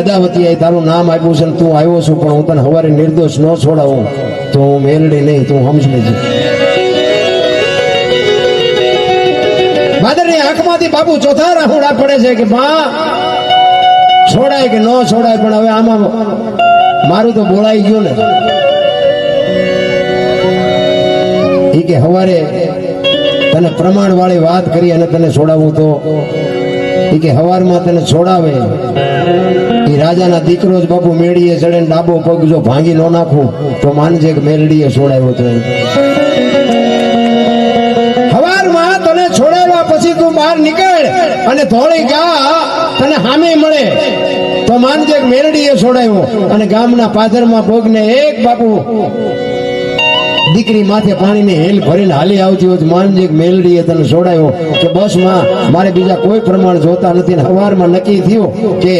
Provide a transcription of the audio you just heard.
અદાવતી તારું નામ આપ્યું છે તું આવ્યો છું, પણ હું તને હવારે નિર્દોષ ન છોડાવું તો હું મેલડી નહીં, તું સમજ લેજે. ભાદરની આંખમાંથી બાપુ ચોથા રાહુડા પડે છે કે માં છોડાય કે ન છોડાય, પણ હવે આમાં મારું તો બોલાઈ ગયું ને. એ કે હવારે તને પ્રમાણ વાળી વાત કરી અને તને છોડાવું તો એ કે હવારમાં તને છોડાવે એ રાજાના દીકરો જ બાપુ મેળીએ ચડે ને ડાબો પગ જો ભાંગી ન નાખું તો માનજે કે મેલડીએ છોડાવ્યો તો. હવારમાં તને છોડાવ્યા પછી તું બહાર નીકળ અને ધોળી ગા તને હામે મળે તો માનજે કે મેલડીએ છોડાવ્યો. અને ગામના પાદરમાં પગને એક બાપુ દીકરી માથે પાણીની હેલ ભરીને હાલી આવતી હોય માનજે કે મેલડીએ તને છોડાયો. કે બસ માં મારે બીજા કોઈ પ્રમાણ જોતા નથી. હવારમાં નક્કી થયું કે